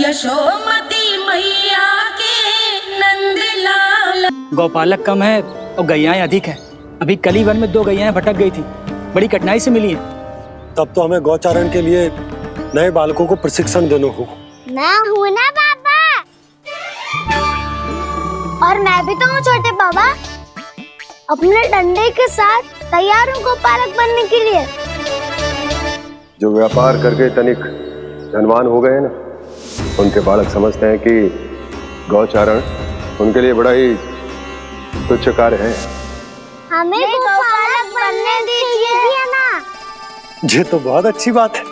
यशोमती मैया के नंदलाल। गौपालक कम है और गैयाएं अधिक है। अभी कली वन में 2 गैयाएं भटक गई थी, बड़ी कठिनाई से मिली है। तब तो हमें गौचारण के लिए नए बालकों को प्रशिक्षण देना होगा। मैं हूँ ना बाबा, और मैं भी तो हूँ छोटे बाबा। अपने डंडे के साथ तैयार हूँ गोपालक बनने के लिए। जो व्यापार करके तनिक धनवान हो गए ना, उनके बालक समझते हैं कि गौचारण उनके लिए बड़ा ही तुच्छ कार्य है। हमें गोपालक बनने दीजिए ना। ये तो बहुत अच्छी बात है।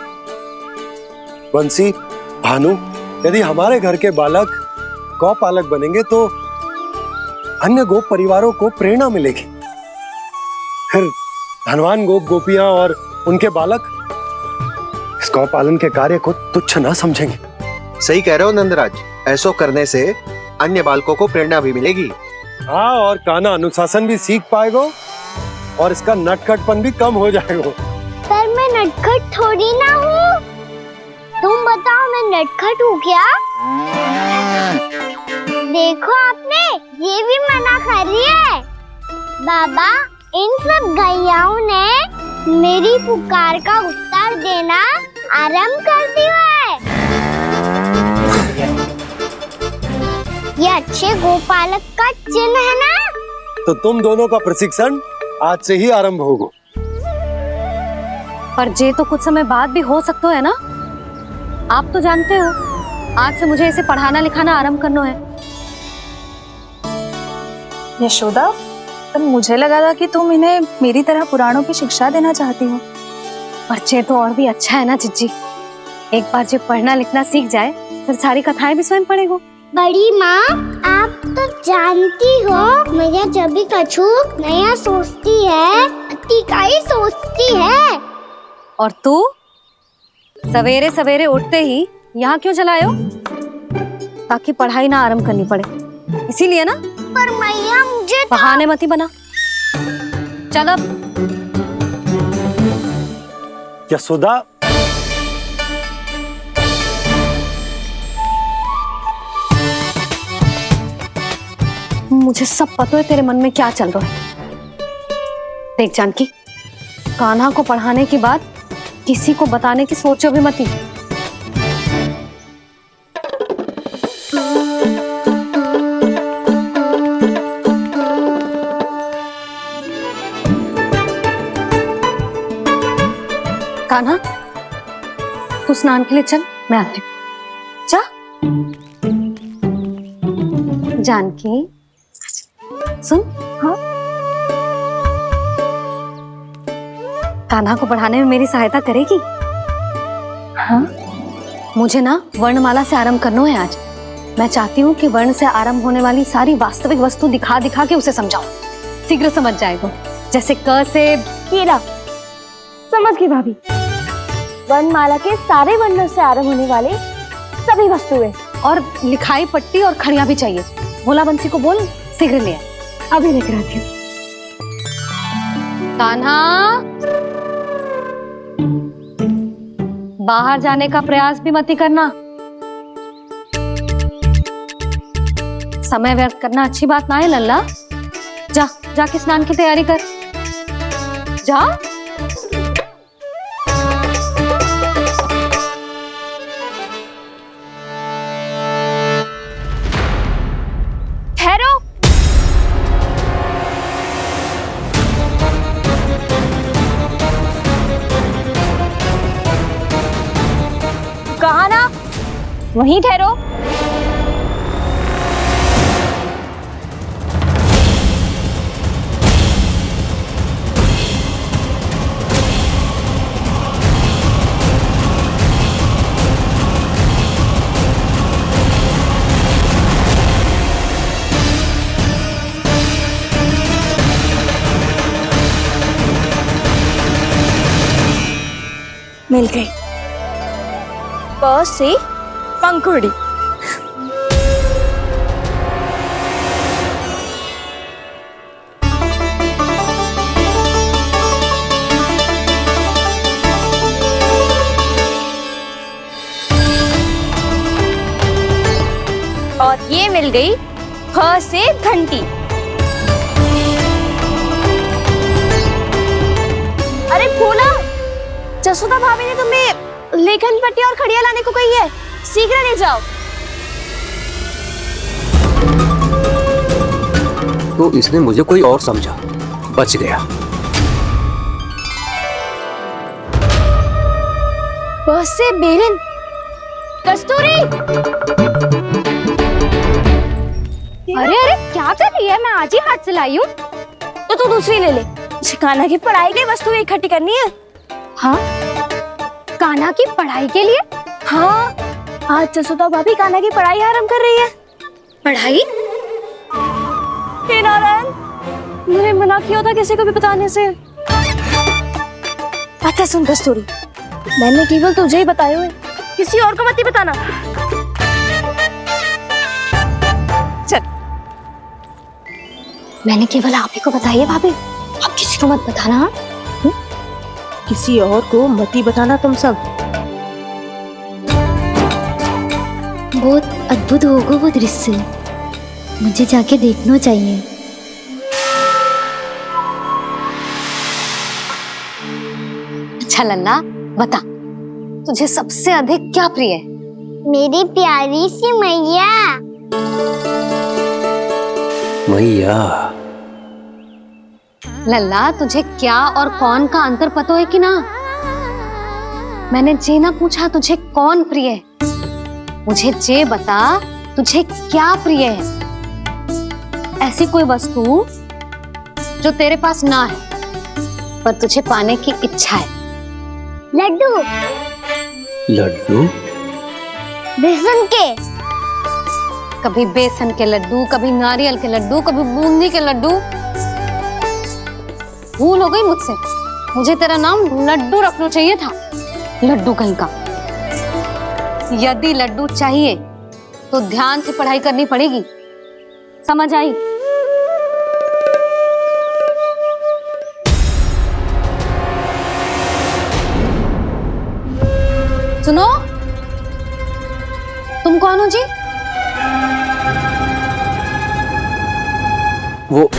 बंसी, भानु, यदि हमारे घर के बालक गौपालक बनेंगे तो अन्य गोप परिवारों को प्रेरणा मिलेगी। फिर धनवान गोप गोपियां और उनके बालक इस गौपालन के कार्य को तुच्छ ना समझेंगे। सही कह रहे हो नंदराज, ऐसा करने से अन्य बालकों को प्रेरणा भी मिलेगी। हाँ, और कान्हा अनुशासन भी सीख पाएगा और इसका नटखटपन भी कम हो जाएगा। पर मैं नटखट थोड़ी ना हूँ। तुम बताओ, मैं नटखट हूँ क्या? देखो आपने ये भी मना कर रही है। बाबा, इन सब गैयाओं ने मेरी पुकार का उत्तर देना आरंभ कर दिया है। ये अच्छे गोपालक का चिन्ह है ना? तो तुम दोनों का प्रशिक्षण आज से ही आरंभ होगा। पर जे तो कुछ समय बाद भी हो सकता है ना। आप तो जानते हो, आज से मुझे इसे पढ़ाना लिखाना आरंभ करना है। यशोदा, पर मुझे लगा था कि तुम इन्हें मेरी तरह पुराणों की शिक्षा देना चाहती हो। पर जे तो और भी अच्छा है ना जिज्जी। एक बार जब पढ़ना लिखना सीख जाए फिर सारी कथाएं भी स्वयं पढ़ेगा। बड़ी माँ, आप तो जानती हो मैया जब भी कछु नया सोचती है, अतिका ही सोचती है। और तू सवेरे सवेरे उठते ही यहाँ क्यों चलाए हो? ताकि पढ़ाई ना आरंभ करनी पड़े, इसीलिए ना। पर मैया मुझे तो... बहाने मत ही बना। चल अब। यशोदा, मुझे सब पता है तेरे मन में क्या चल रहा है। देख जानकी, कान्हा को पढ़ाने के बाद किसी को बताने की सोचो भी मत ही। कान्हा, तू स्नान के लिए चल, मैं आती हूँ। जा। जानकी, सुन। हाँ? कान्हा को पढ़ाने में मेरी सहायता करेगी? हाँ? मुझे ना वर्णमाला से आरंभ करना है आज। मैं चाहती हूँ कि वर्ण से आरंभ होने वाली सारी वास्तविक वस्तु दिखा दिखा के उसे समझाऊं। शीघ्र समझ जाएगा। जैसे क से कीड़ा। समझ गई भाभी। वर्णमाला के सारे वर्णों से आरंभ होने वाले सभी वस्तुएं, और लिखाई पट्टी और खड़िया भी चाहिए। भोला बंसी को बोल, शीघ्र ले। अभी लेकर आती हूँ। कान्हा, बाहर जाने का प्रयास भी मत ही करना। समय व्यर्थ करना अच्छी बात ना है लल्ला। जा, जाके स्नान की तैयारी कर। जा। ठहरो। कहा ना, वहीं ठहरो। मिल गई। प से पंखुड़ी। और ये मिल गई ख से घंटी। अरे फूला, जसोदा भाभी ने तुम्हें लेखन पट्टी और खड़िया लाने को कही है, शीघ्र ले जाओ। तो इसने मुझे कोई और समझा, बच गया। बस से बेरन, कस्तूरी। अरे अरे क्या कर रही है? मैं आज ही हाथ से लाई हूँ। तो तू दूसरी ले ले। कान्हा की पढ़ाई की वस्तु इकट्ठी करनी है। हाँ, कान्हा की पढ़ाई के लिए? हाँ, आज जसोदा भाभी कान्हा की पढ़ाई आरंभ कर रही है। पढ़ाई? हे नारायण, मैंने मना किया था किसी को भी बताने से। अच्छा सुन कस्तूरी, मैंने केवल तुझे ही बताए हुए, किसी और को मत ही बताना। चल। मैंने केवल आप ही को बताई है भाभी, आप किसी को मत बताना। किसी और को मत ही बताना तुम सब। बहुत अद्भुत होगा वो दृश्य, मुझे जाके देखना चाहिए। अच्छा लल्ला, बता तुझे सबसे अधिक क्या प्रिय है? मेरी प्यारी सी मैया। मैया। लल्ला, तुझे क्या और कौन का अंतर पता है कि ना? मैंने जे ना पूछा तुझे कौन प्रिय है, मुझे जे बता तुझे क्या प्रिय है। ऐसी कोई वस्तु जो तेरे पास ना है पर तुझे पाने की इच्छा है। लड्डू। लड्डू? बेसन के। कभी बेसन के लड्डू, कभी नारियल के लड्डू, कभी बूंदी के लड्डू। भूल हो गई मुझसे, मुझे तेरा नाम लड्डू रखना चाहिए था। लड्डू कहीं का। यदि लड्डू चाहिए तो ध्यान से पढ़ाई करनी पड़ेगी, समझ आई? सुनो, तुम कौन हो जी? वो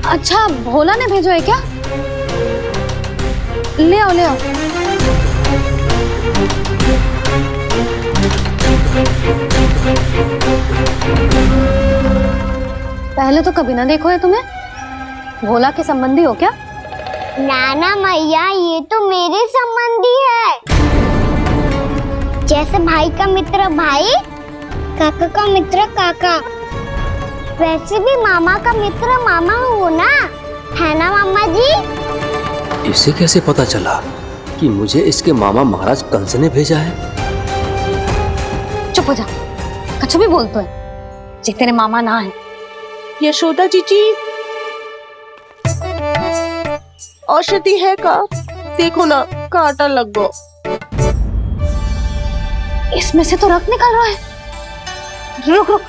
अच्छा, भोला ने भेजो है क्या? ले आओ ले आओ। पहले तो कभी ना देखो है तुम्हें। भोला के संबंधी हो क्या? नाना मैया, ये तो मेरे संबंधी है। जैसे भाई का मित्र भाई, काका का मित्र काका, वैसे भी मामा का मित्र मामा हो ना, है ना मामा जी? इसे कैसे पता चला कि मुझे इसके मामा महाराज कंस ने भेजा है? चुप हो जा, कछु भी बोलते है जे तेरे मामा ना है। यशोदा जीजी, औषधि है का? देखो ना, कांटा लग गो। इसमें से तो रक्त निकल रहा है। रुक रुक।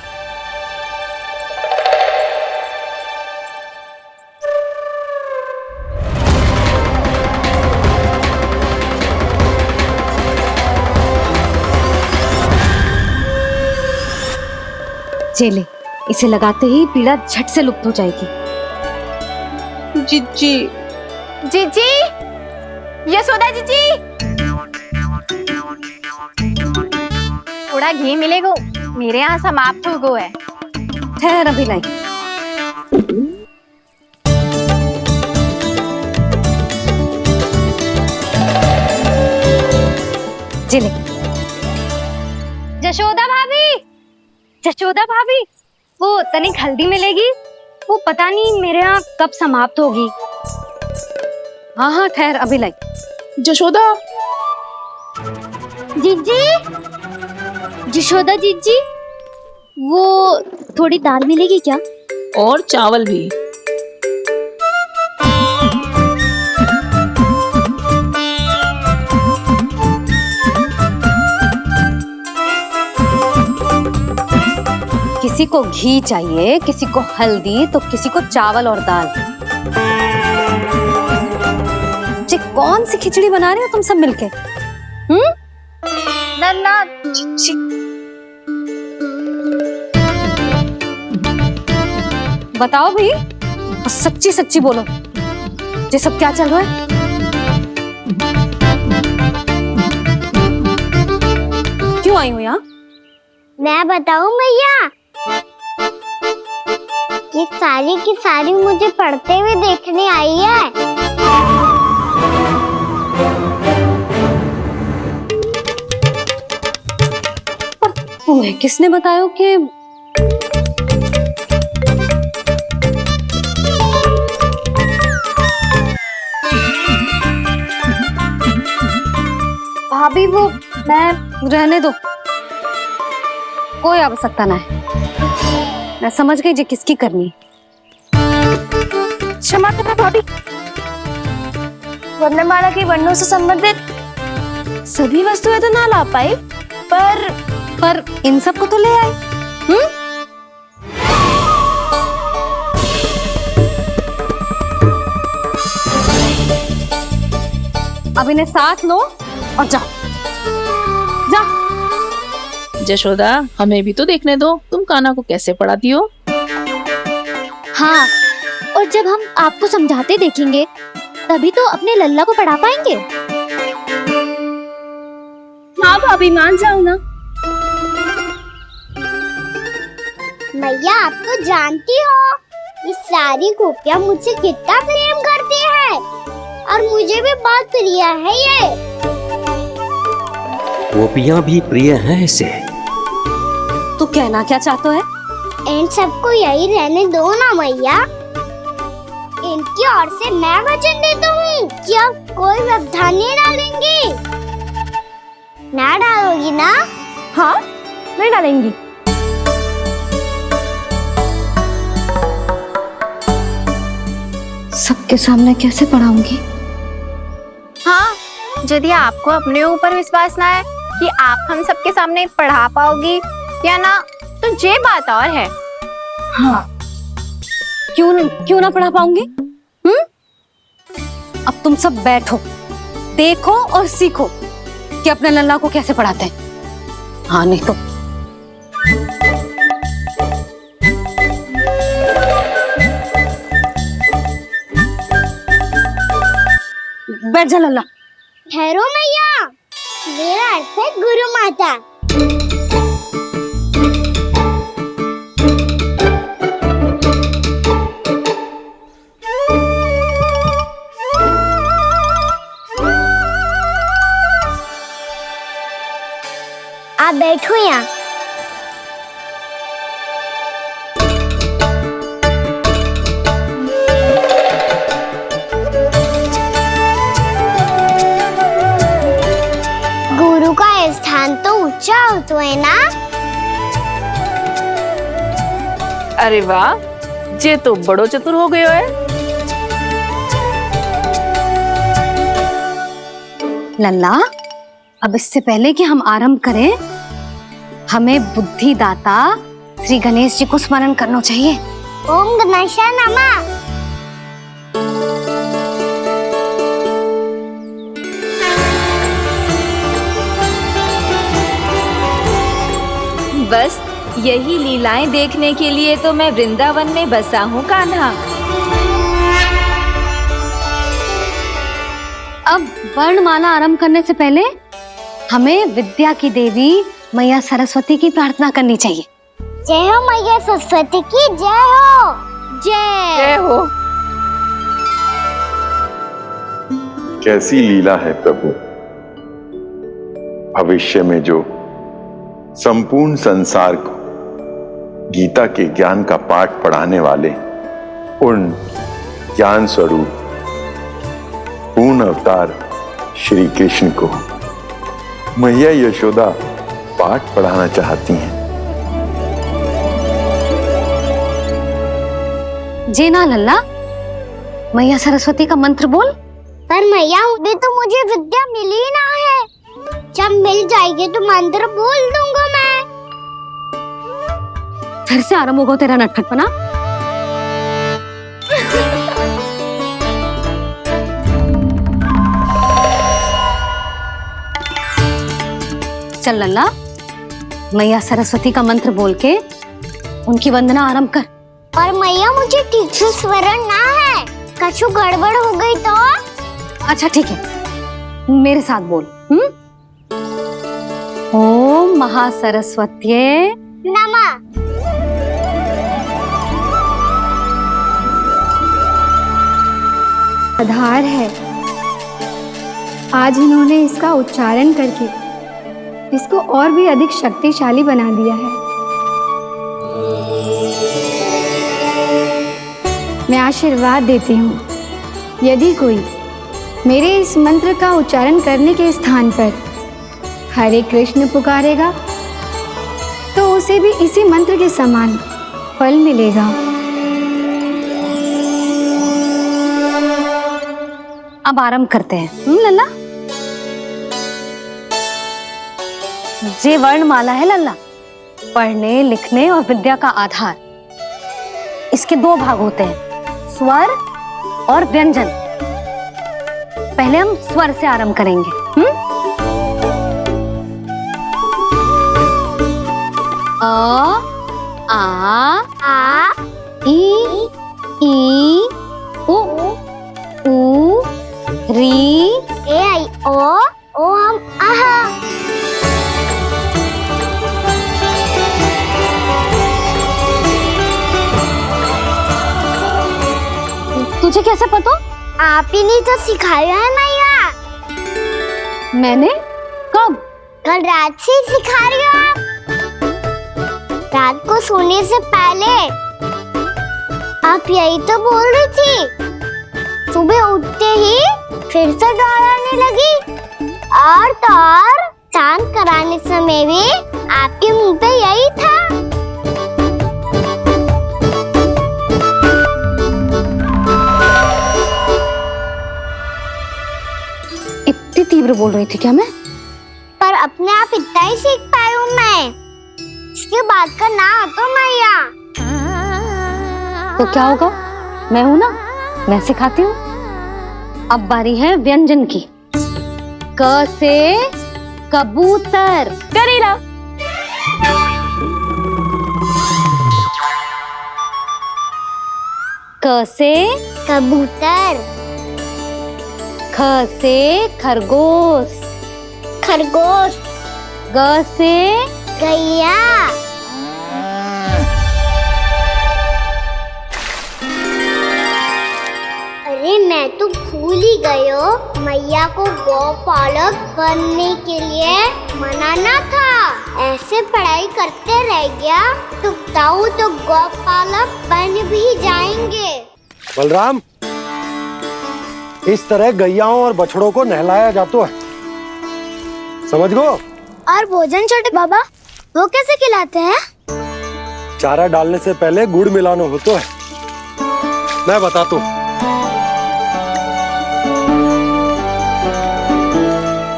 चले, इसे लगाते ही पीड़ा झट से लुप्त हो जाएगी। जीजी, जीजी, यशोदा जीजी, थोड़ा घी मिलेगा? मेरे यहाँ समाप्त हो गया है। ठहर अभी नहीं। जिले। जशोदा भाभी, जशोदा भाभी, वो तनिक हल्दी मिलेगी? वो पता नहीं मेरे यहाँ कब समाप्त होगी। हाँ हाँ ठहर अभी लाई। जशोदा। जीजी, जशोदा जीजी, वो थोड़ी दाल मिलेगी क्या? और चावल भी। किसी को घी चाहिए, किसी को हल्दी, तो किसी को चावल और दाल। जी कौन सी खिचड़ी बना रहे हो तुम सब मिलके? ना बताओ भाई, और सच्ची सच्ची बोलो, ये सब क्या चल रहा है? क्यों आई हो यहाँ? मैं बताऊं भैया, ये सारी की सारी मुझे पढ़ते हुए देखने आई है। तुम्हें किसने बताया कि भाभी वो मैं रहने दो, कोई आवश्यकता ना है। मैं समझ गई जी किसकी करनी है। क्षमा करना भाभी, वर्णमाला के वर्णों से संबंधित सभी वस्तुएं तो ना ला पाई, पर इन सब को तो ले आए। अब इन्हें साथ लो और जाओ। जशोदा, हमें भी तो देखने दो तुम कान्हा को कैसे पढ़ाती हो। हाँ, और जब हम आपको समझाते देखेंगे तभी तो अपने लल्ला को पढ़ा पाएंगे। हाँ भाभी, मान जाओ ना। मैया, आप तो जानती हो ये सारी गोपियां मुझसे कितना प्रेम करती है, और मुझे भी बहुत प्रिय है ये। गोपियां भी प्रिय हैं इसे। तू कहना क्या चाहता है? इन सबको यही रहने दो ना मैया। इनकी ओर से मैं वचन देता हूँ कि अब कोई व्यवधान नहीं डालेंगी। ना डालोगी ना? हाँ, नहीं डालेंगी। सबके सामने कैसे पढ़ाऊंगी? हाँ, यदि आपको अपने ऊपर विश्वास ना है कि आप हम सबके सामने पढ़ा पाओगी या ना, तो ये बात और है। हाँ, क्यों ना पढ़ा पाऊंगी? अब तुम सब बैठो, देखो और सीखो कि अपने लल्ला को कैसे पढ़ाते हैं। हाँ, नहीं तो बैठ जा लल्ला। ठहरो मैया, मेरा अर्थ है गुरु माता। आप बैठो यहाँ। गुरु का स्थान तो ऊंचा होता है ना? अरे वाह, ये तो बड़ो चतुर हो गयो है। लल्ला, अब इससे पहले कि हम आरंभ करें, हमें बुद्धिदाता श्री गणेश जी को स्मरण करना चाहिए। ओम गणेशाय नमः। बस यही लीलाएं देखने के लिए तो मैं वृंदावन में बसा हूँ कान्हा। अब वर्णमाला आरंभ करने से पहले हमें विद्या की देवी मैया सरस्वती की प्रार्थना करनी चाहिए। जय हो मैया सरस्वती की जय हो। जय हो। कैसी लीला है प्रभु। भविष्य में जो संपूर्ण संसार को गीता के ज्ञान का पाठ पढ़ाने वाले उन ज्ञान स्वरूप पूर्ण अवतार श्री कृष्ण को मैया यशोदा पाठ पढ़ाना चाहती हैं। जी ना लल्ला, मैया सरस्वती का मंत्र बोल। पर मैया, अभी तो मुझे विद्या मिली ना है। जब मिल जाएगी तो मंत्र बोल दूंगा मैं। फिर से आरंभ होगा तेरा नटखटपना। चल लल्ला, मैया सरस्वती का मंत्र बोल के उनकी वंदना आरंभ कर। पर मैया मुझे ठीक से स्मरण ना है, कछु गड़बड़ हो गई तो? अच्छा ठीक है, मेरे साथ बोल। ओम महासरस्वत्ये नमः। आधार है, आज इन्होंने इसका उच्चारण करके इसको और भी अधिक शक्तिशाली बना दिया है। मैं आशीर्वाद देती हूँ, यदि कोई मेरे इस मंत्र का उच्चारण करने के स्थान पर हरे कृष्ण पुकारेगा तो उसे भी इसी मंत्र के समान फल मिलेगा। अब आरंभ करते हैं। लल्ला, जे वर्णमाला है लल्ला, पढ़ने लिखने और विद्या का आधार। इसके दो भाग होते हैं, स्वर और व्यंजन। पहले हम स्वर से आरंभ करेंगे। अ, आ, ई, उ, ऊ, री, ए आई ओ हम आहा। तुझे कैसे पता? आप ही ने तो सिखाया है मैया। मैंने? कब? कल रात से सिखा रही हो आप। रात को सोने से पहले आप यही तो बोल रही थी। सुबह उठते ही फिर से दोहराने लगी, और तो और स्नान कराने समय भी आपके मुंह पे यही था। इतनी तीव्र बोल रही थी क्या मैं? पर अपने आप इतना ही सीख पाई हूँ मैं। इसके बाद का ना तो मैया। तो क्या होगा? मैं हूं ना, मैं सिखाती हूँ। अब बारी है व्यंजन की। क से कबूतर। करेला। क से कबूतर। ख से खरगोश। खरगोश। ग से गैया। अरे मैं तो भूल ही गई हो, मैया को गौपालक बनने के लिए मनाना था। ऐसे पढ़ाई करते रह गया तो ताऊ तो गौपालक बन भी जाएंगे। बलराम, इस तरह गैयाओं और बछड़ों को नहलाया जाता है, समझ गो? और भोजन छोटे बाबा, वो कैसे खिलाते हैं? चारा डालने से पहले गुड़ मिलाना होता है। मैं बताता हूँ।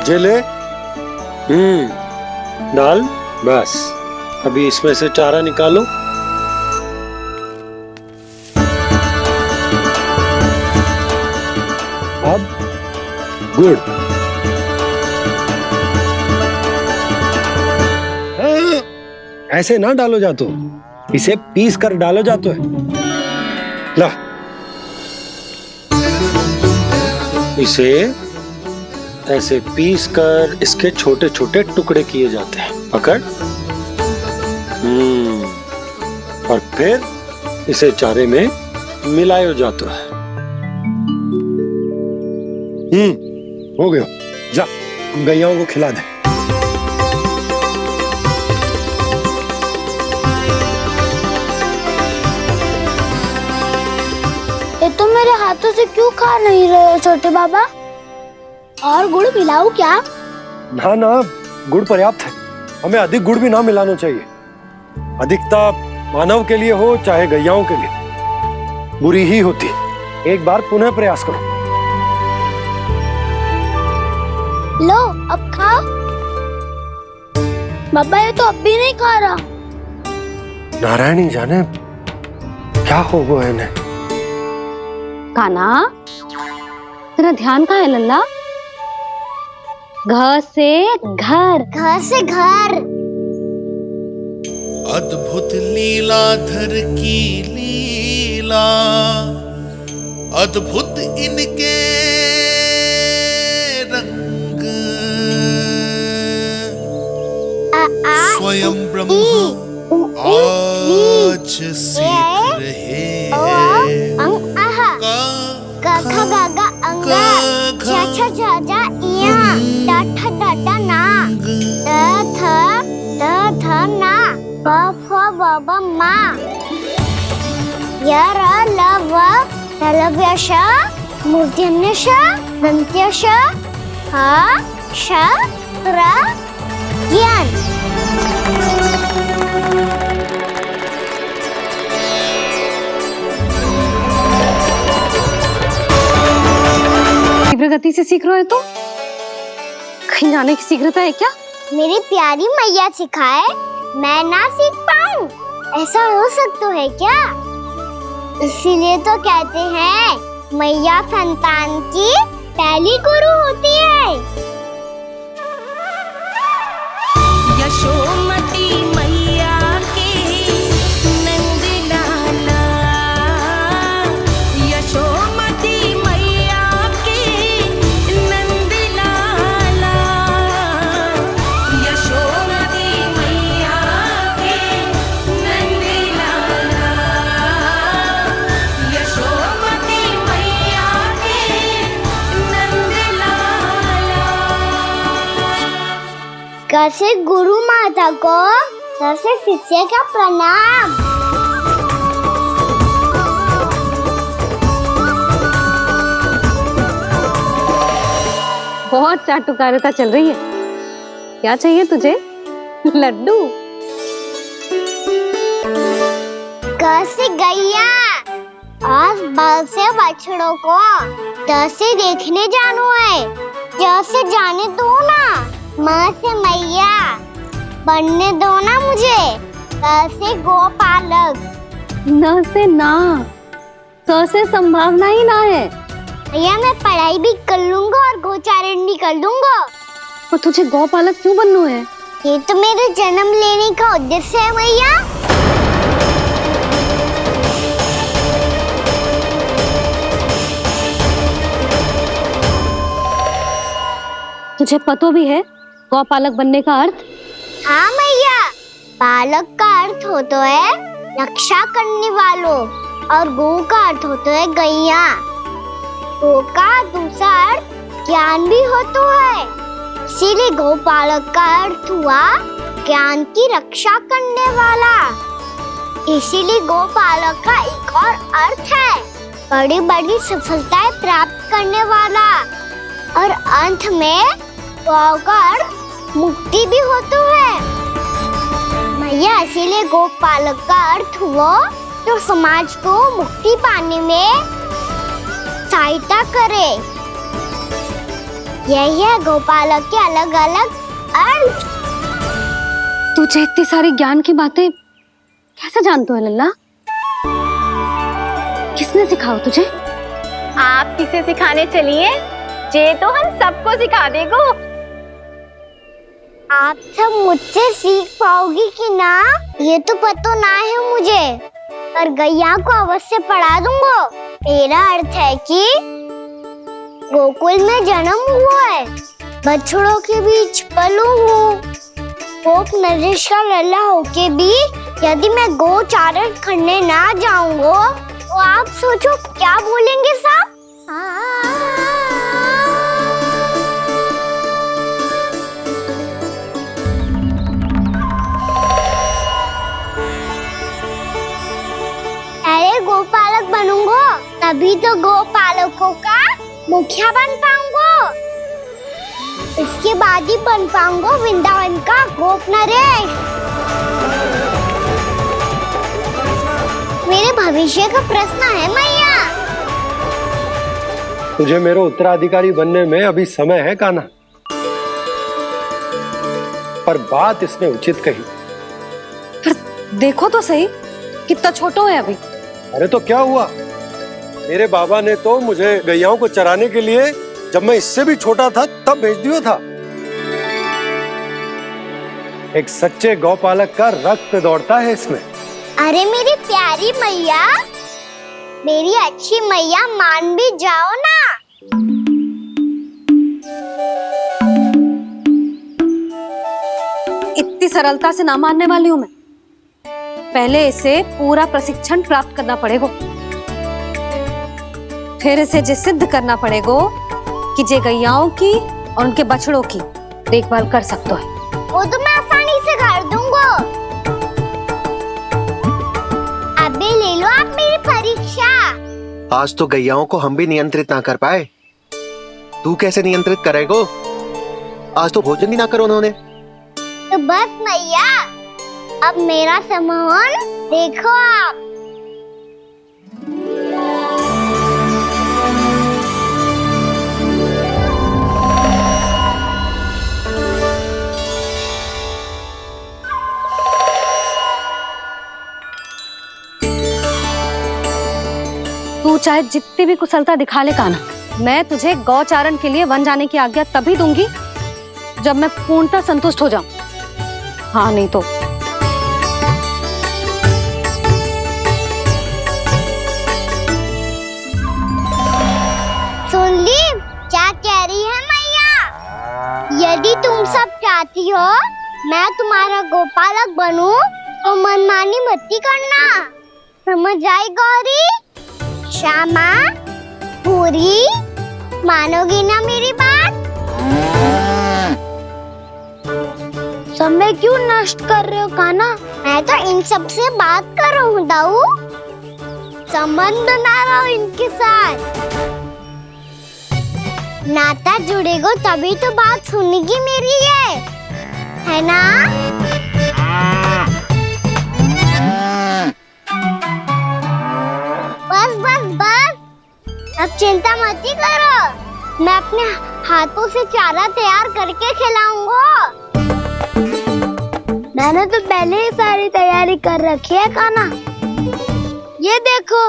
जे ले, डाल, बस। अभी इसमें से चारा निकालो। अब गुड़। ऐसे ना डालो जातो, इसे पीस कर डालो जातो है। ला, इसे ऐसे पीस कर इसके छोटे छोटे टुकड़े किए जाते हैं। पकड़। और फिर इसे चारे में मिलाया जाता है। हो गया। जा, गैयाओं को खिला दे। ये तो मेरे हाथों से क्यों खा नहीं रहे हो छोटे बाबा? और गुड़ मिलाऊं क्या? ना ना, गुड़ पर्याप्त है। हमें अधिक गुड़ भी ना मिलाना चाहिए। अधिकता मानव के लिए हो चाहे गैयाओं के लिए बुरी ही होती। एक बार पुनः प्रयास करो। लो, अब खाओ। बाबा ये तो अब भी नहीं खा रहा। नारायणी जाने क्या हो गया इन्हें। काना, तेरा ध्यान कहाँ है लल्ला? घ से घर। घर से घर। अद्भुत लीलाधर की लीला, अद्भुत इनके रंग, स्वयं ब्रह्मा आज सीख रहे हैं। तीव्र गति से सीख रहे हो तो कहीं जाने की शीघ्रता है क्या? मेरी प्यारी मैया सिखाए, मैं ना सीख पाऊं, ऐसा हो सकता है क्या? इसीलिए तो कहते हैं मैया संतान की पहली गुरु होती है। यशोमती मैया के नंद लाला, यशोमती मैया के नंद लाला, यशोमती मैया के नंद लाला, यशोमती मैया के नंद लाला। कैसे गुरु माता को सबसे शिष्य का प्रणाम। बहुत चाटुकारिता चल रही है। क्या चाहिए तुझे? लड्डू? कैसे गैया आज बल से बछड़ों को कैसे देखने जानो है, जैसे जाने दो ना, माँ से मैया बनने दो ना मुझे, कैसे गोपालक। न से ना, स से संभावना ही ना है। भैया मैं पढ़ाई भी कर लूंगा और गोचारण भी कर दूंगा। तो तुझे गौपालक क्यों बनना है? ये तो मेरे जन्म लेने का उद्देश्य है मैया। तुझे पता भी है गौपालक बनने का अर्थ? हाँ मैया, पालक का अर्थ होता है रक्षा करने वालों और गौ का अर्थ होता है गैया। गौ का दूसरा अर्थ ज्ञान भी होता है, इसीलिए गौपालक का अर्थ हुआ ज्ञान की रक्षा करने वाला। इसीलिए गौपालक का एक और अर्थ है बड़ी बड़ी सफलताएं प्राप्त करने वाला, और अंत में गौ का अर्थ मुक्ति भी होता है। मैया इसीलिए गोपालक का अर्थ हुआ जो समाज को मुक्ति पाने में सहायता करे। यही है गोपालक के अलग अलग अर्थ। तुझे इतनी सारी ज्ञान की बातें कैसे जानते हो लल्ला? किसने सिखाओ तुझे? आप किसे सिखाने चलिए, जे तो हम सबको सिखा देगो। आप सब मुझसे सीख पाओगी कि ना ये तो पता ना है मुझे, पर गैया को अवश्य पढ़ा दूंगा। मेरा अर्थ है कि गोकुल में जन्म हुआ है, बछड़ों के बीच पलू हूँ, गोप नरेश का लल्ला होके भी यदि मैं गोचारण करने ना जाऊंगा तो आप सोचो क्या बोलेंगे साहब? अरे गोपालक बनूंगा तभी तो गोपालकों का मुखिया बन पाऊंगा, इसके बाद ही बन पाऊंगा वृंदावन का गोप नरेश। मेरे भविष्य का प्रश्न है मैया। तुझे मेरे उत्तराधिकारी बनने में अभी समय है कान्हा, पर बात इसने उचित कही। पर देखो तो सही कितना छोटा है अभी। अरे तो क्या हुआ, मेरे बाबा ने तो मुझे गैयाओं को चराने के लिए जब मैं इससे भी छोटा था तब भेज दिया था। एक सच्चे गौपालक का रक्त दौड़ता है इसमें। अरे मेरी प्यारी मैया, मेरी अच्छी मैया, मान भी जाओ ना। इतनी सरलता से ना मानने वाली हूं मैं। पहले इसे पूरा प्रशिक्षण प्राप्त करना पड़ेगा, फिर इसे ये सिद्ध करना पड़ेगा कि जे गैयाओं की और उनके बछड़ों की देखभाल कर सकते है। वो तो मैं आसानी से कर दूंगा। अबे ले लो आप मेरी परीक्षा। आज तो गैयाओं को हम भी नियंत्रित ना कर पाए, तू कैसे नियंत्रित करेगो? आज तो भोजन ही ना करो उन्होंने। तो बस मैया, अब मेरा सम्मान देखो आप। तू चाहे जितनी भी कुशलता दिखा ले कान्हा, मैं तुझे गौचारण के लिए वन जाने की आज्ञा तभी दूंगी जब मैं पूर्णतः संतुष्ट हो जाऊं। हाँ नहीं तो सुन ली क्या कह रही है मैया? यदि तुम सब चाहती हो मैं तुम्हारा गोपालक बनूं तो मनमानी मत करना, समझ आई गौरी? श्यामा, पूरी, मानोगी ना मेरी बात? समय क्यों नष्ट कर रहे हो कान्हा? मैं तो इन सब से बात कर रहा हूँ दाऊ, संबंध बना रहा हूँ इनके साथ। नाता जुड़ेगा तभी तो बात सुनेगी मेरी है ना? बस बस बस, अब चिंता मत ही करो, मैं अपने हाथों से चारा तैयार करके खिलाऊंगा। मैंने तो पहले ही सारी तैयारी कर रखी है कान्हा, ये देखो।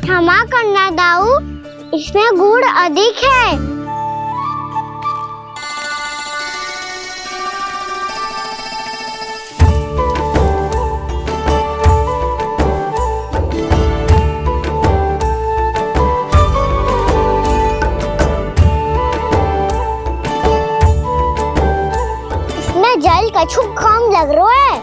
क्षमा करना दाऊ, इसमें गुड़ अधिक है। इसमें जल कछु कम लग रहा है।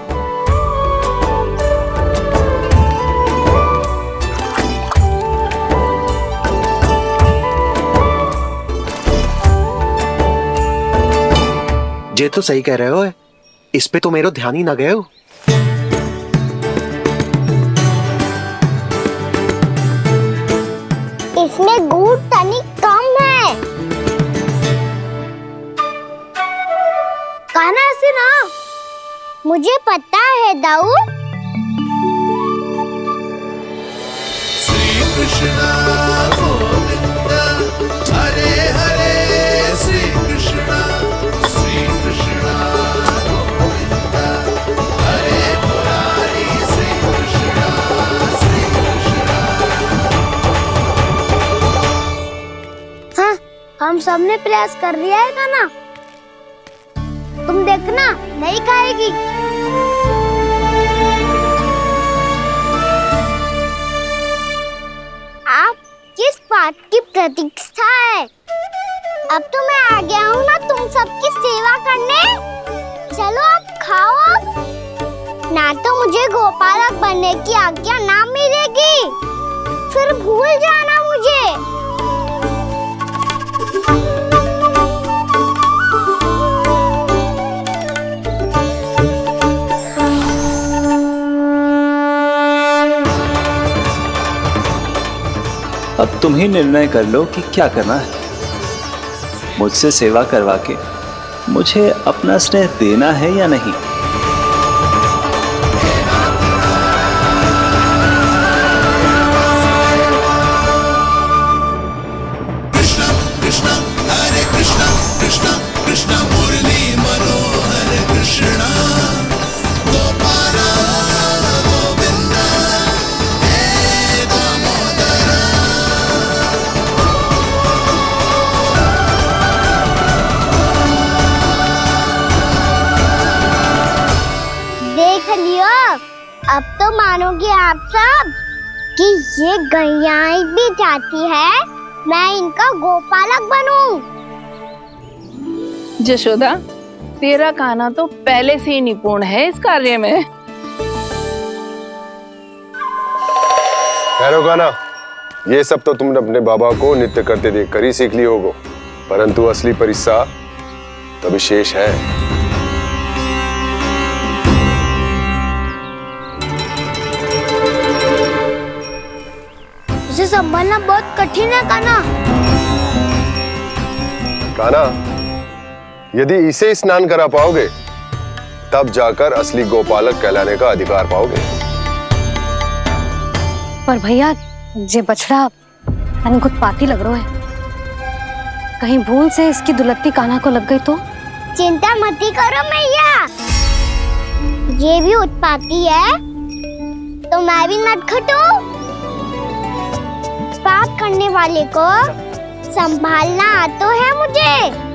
ये तो सही कह रहे हो, इस पे तो मेरो ध्यान ही ना गए हो। इसमें गुड़ तनिक कम है। कान्हा ऐसे ना, मुझे पता है दाऊ। श्री कृष्णा गोविंद हरे हरे, श्री कृष्णा गोविंद हरे मुरारी, श्री कृष्णा हाँ, हम सबने प्रयास कर लिया है कान्हा, तुम देखना नहीं खाएगी। आप किस बात की प्रतीक्षा है? अब तो मैं आ गया हूँ ना तुम सबकी सेवा करने। चलो अब खाओ अब। ना तो मुझे गोपालक बनने की आज्ञा ना मिलेगी, फिर भूल जाना मुझे। अब तुम ही निर्णय कर लो कि क्या करना है। मुझसे सेवा करवा के मुझे अपना स्नेह देना है या नहीं। कृष्णा कृष्णा हरे कृष्णा, कृष्णा कृष्णा मुरली मनोहर कृष्णा, गोपाला तो मानोगे आप सब कि ये गैयाएं भी चाहती है मैं इनका गोपालक बनूं। जशोदा, तेरा कान्हा तो पहले से ही निपुण है इस कार्य में। ठहरो कान्हा, ये सब तो तुमने अपने बाबा को नृत्य करते देख कर ही सीख ली होगो, परंतु असली परिश्रम तो विशेष है। इसे संभालना बहुत कठिन है कान्हा। कान्हा, यदि इसे स्नान करा पाओगे तब जाकर असली गोपालक कहलाने का अधिकार पाओगे। पर भैया ये बछड़ा तनिक उत्पाती लग रहा है, कहीं भूल से इसकी दुलत्ती कान्हा को लग गई तो? चिंता मत करो मैया, ये भी उत्पाती है तो मैं भी नटखट हूँ। पाप करने वाले को संभालना आता है मुझे।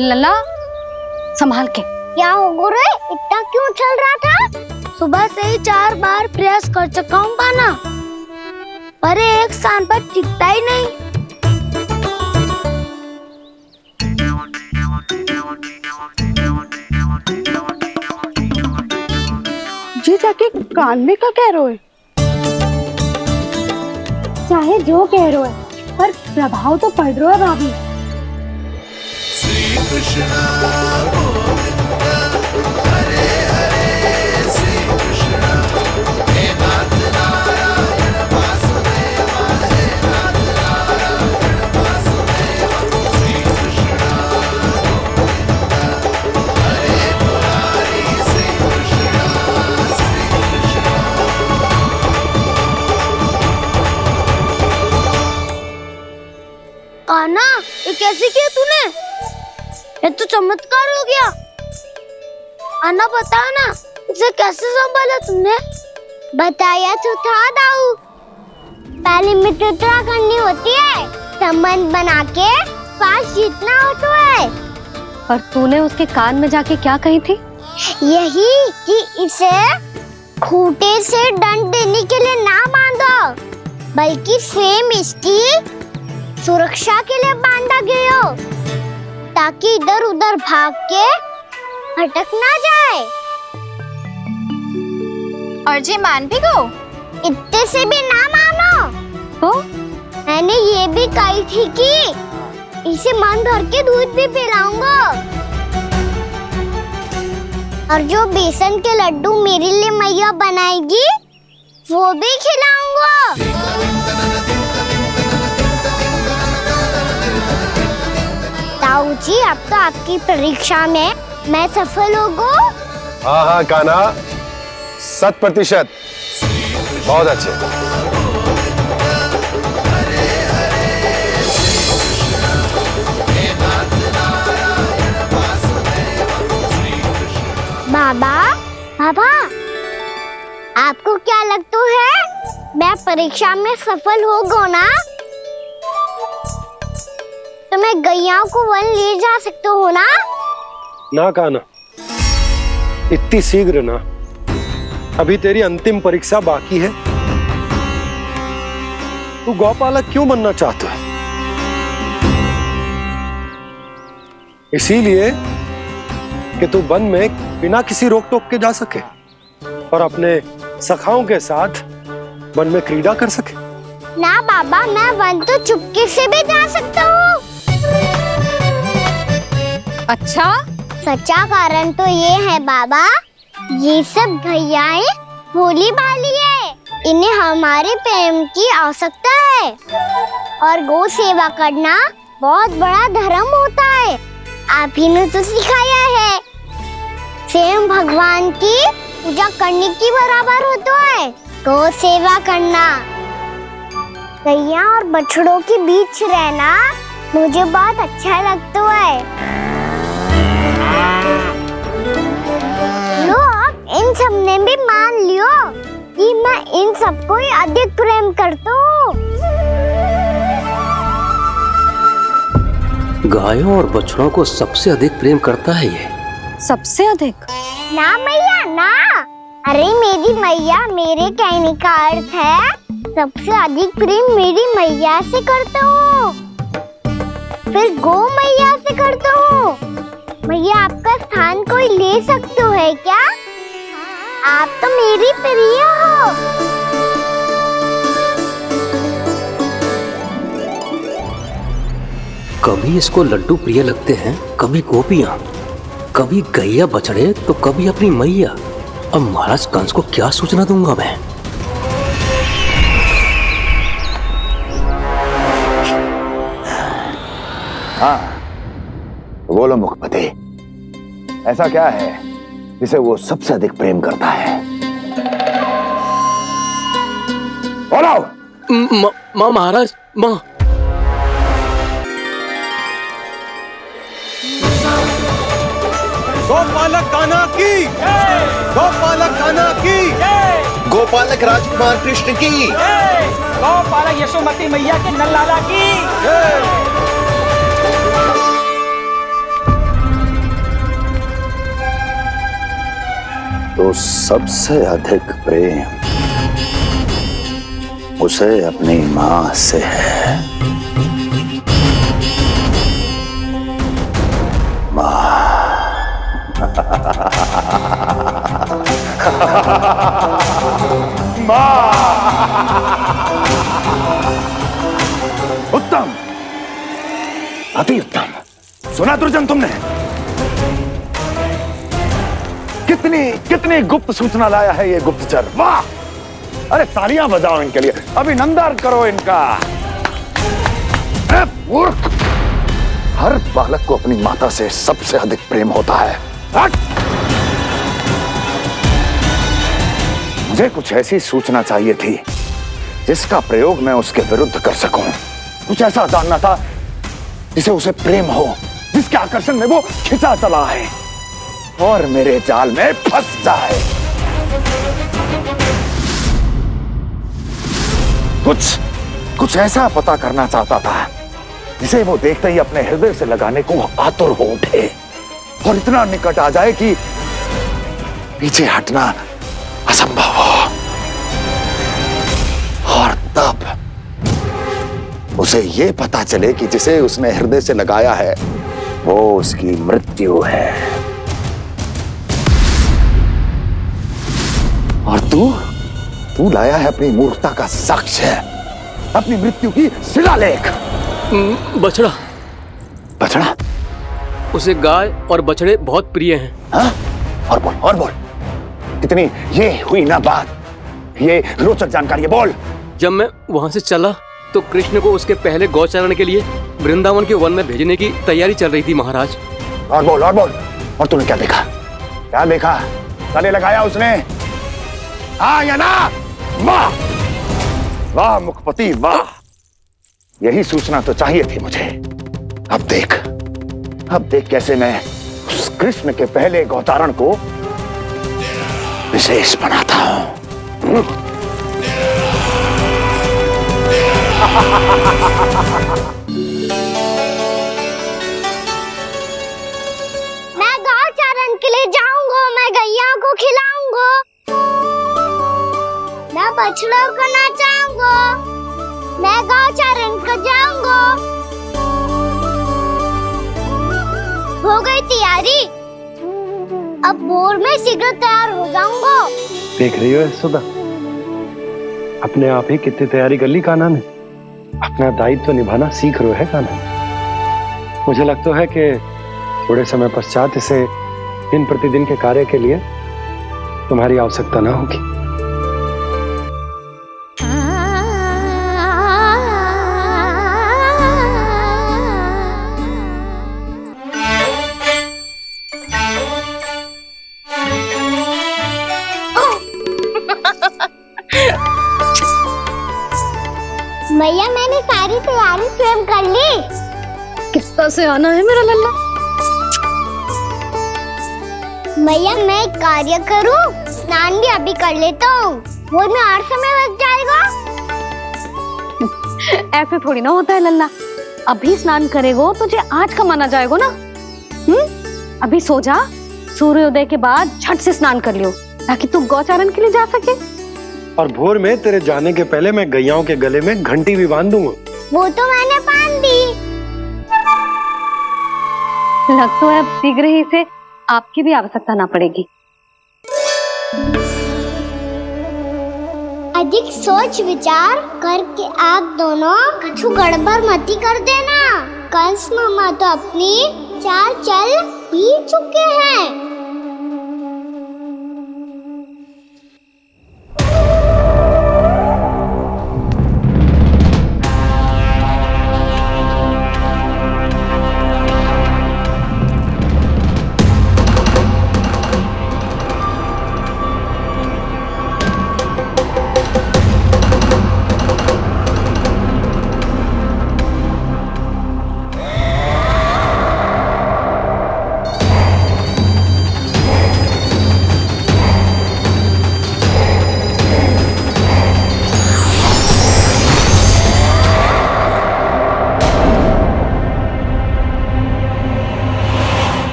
लला संभाल के। क्या हो गुरु, इतना क्यों चल रहा था? सुबह से ही 4 बार प्रयास कर चुका हूँ कान्हा, पर एक स्थान पर टिकता ही नहीं। जी जाके कान में का कह रहे हो? चाहे जो कह रहे हो पर प्रभाव तो पड़ रहा है भाभी। श्री कृष्ण गोविंद हरे हरे श्री कृष्ण हे नाथ नारायण वासुदेव हे नाथ नारायण वासुदेव श्री कृष्ण गोविंद हरे मुरारी श्री कृष्ण कान्हा, ये कैसे किया तूने? ये तो चमत्कार हो गया। अन्ना बता ना, इसे कैसे संभाला तुमने? बताया तो था दाऊ, पहले मित्रता करनी होती है, संबंध बना के पास जीतना होता है। पर तूने उसके कान में जाके क्या कही थी? यही कि इसे खूंटे से दंड देने के लिए ना बांधो, बल्कि स्वयं इसकी सुरक्षा के लिए बांधा गया हो, ताकि इधर उधर भाग के भटक ना जाए। और जी मान भी गो? इतने से भी ना मानो। तो मैंने ये भी कही थी कि इसे मन भर के दूध भी पिलाऊंगा, और जो बेसन के लड्डू मेरे लिए मैया बनाएगी वो भी खिलाऊंगा। ताऊ जी, अब तो आपकी परीक्षा में मैं सफल होगा। हाँ हाँ कान्हा, 100%। बहुत अच्छे। बाबा, बाबा, आपको क्या लगता है मैं परीक्षा में सफल होगा ना? तो मैं गैयाओं को वन ले जा सकता हूँ ना? ना कान्हा, इतनी शीघ्र ना, अभी तेरी अंतिम परीक्षा बाकी है। तू गौपालक क्यों बनना चाहता है? इसीलिए कि तू वन में बिना किसी रोक टोक के जा सके और अपने सखाओं के साथ वन में क्रीड़ा कर सके। ना बाबा, मैं वन तो चुपके से भी जा सकता हूँ। अच्छा, सच्चा कारण तो ये है बाबा, ये सब गैयाएं भोली भाली है, इन्हें हमारे प्रेम की आवश्यकता है, और गौ सेवा करना बहुत बड़ा धर्म होता है। आप ही ने तो सिखाया है, स्वयं भगवान की पूजा करने की बराबर होता है गौ सेवा करना। गैया और बछड़ों के बीच रहना मुझे बहुत अच्छा लगता है। लो, अब इन सब ने भी मान लियो कि मैं इन सबको ही अधिक प्रेम करता हूँ। गायों और बछड़ों को सबसे अधिक प्रेम करता है ये। सबसे अधिक? ना मैया ना, अरे मेरी मैया मेरे कहने का अर्थ है सबसे अधिक प्रेम मेरी मैया से करता हूँ, फिर गौ मैया से करता हूँ। मैया आपका स्थान कोई ले सकते हो है क्या? आप तो मेरी प्रिय हो। कभी इसको लड्डू प्रिय लगते हैं, कभी गोपियां, कभी गैया बछड़े, तो कभी अपनी मैया। अब महाराज कंस को क्या सूचना दूंगा मैं? हाँ, बोलो मुखपति, ऐसा क्या है जिसे वो सबसे अधिक प्रेम करता है? बोलो। माँ महाराज, माँ। गोपालक कान्हा की, गोपालक कान्हा की, गोपालक राजकुमार कृष्ण की, गोपालक यशोमती मैया के नल लाला की। तो सबसे अधिक प्रेम उसे अपनी मां से है। उत्तम, अति उत्तम। सुना दुर्जन तुमने? कितनी गुप्त सूचना लाया है ये गुप्तचर। वाह! अरे तालियां बजाओ इनके लिए, अभिनंदन करो इनका। अरे मूर्ख! हर बालक को अपनी माता से सबसे अधिक प्रेम होता है। हट! मुझे कुछ ऐसी सूचना चाहिए थी जिसका प्रयोग मैं उसके विरुद्ध कर सकूं। कुछ ऐसा जानना था जिसे उसे प्रेम हो, जिसके आकर्षण में वो खिंचा चला है और मेरे जाल में फंस जाए। कुछ ऐसा पता करना चाहता था जिसे वो देखते ही अपने हृदय से लगाने को आतुर हो उठे और इतना निकट आ जाए कि पीछे हटना असंभव हो। और तब उसे ये पता चले कि जिसे उसने हृदय से लगाया है वो उसकी मृत्यु है। और तू लाया है अपनी मूर्खता का साक्ष्य, अपनी मृत्यु की शिलालेख। बछड़ा। बछड़ा? उसे गाय और बछड़े बहुत प्रिय हैं। हाँ? और बोल। कितनी ये हुई ना बात, ये रोचक जानकारी है, बोल। जब मैं वहां से चला तो कृष्ण को उसके पहले गौचारण के लिए वृंदावन के वन में भेजने की तैयारी चल रही थी महाराज। और बोल। और तूने क्या देखा? गले लगाया उसने? हाँ या ना? वाह मुखपति वाह, यही सूचना तो चाहिए थी मुझे। अब देख कैसे मैं उस कृष्ण के पहले गौचारण को विशेष बनाता हूं। मैं गौचारण के लिए जाऊंगा, मैं गैया को खिलाऊंगा, मैं बछड़ों को नचाऊंगा, मैं गौचारण को जाऊंगा। हो गई तैयारी, अब भोर में शीघ्र तैयार हो जाऊंगा। देख रही हो यशोदा, अपने आप ही कितनी तैयारी कर ली कान्हा ने। अपना दायित्व निभाना सीख रहे है कान्हा। मुझे लगता है कि थोड़े समय पश्चात इसे दिन प्रतिदिन के कार्य के लिए तुम्हारी आवश्यकता ना होगी। मैया मैंने सारी तैयारी स्वयं कर ली। कितना से आना है मेरा लल्ला? मैया मैं एक कार्य करूं, स्नान भी अभी कर लेता हूँ, वो में और समय लग जाएगा। ऐसे थोड़ी ना होता है लल्ला, अभी स्नान करेगो तुझे आज का माना जाएगो ना। अभी सो जा, सूर्योदय के बाद झट से स्नान कर लियो ताकि तू गौचारण के लिए जा सके। और भोर में तेरे जाने के पहले मैं गैयाओं के गले में घंटी भी बांध दूंगा। वो तो मैंने बांध दी। लग तो है अब शीघ्र ही से आपकी भी आवश्यकता ना पड़ेगी। अधिक सोच विचार करके आप दोनों कछु गड़बड़ मती कर देना। कंस मामा तो अपनी चाल चल ही चुके हैं।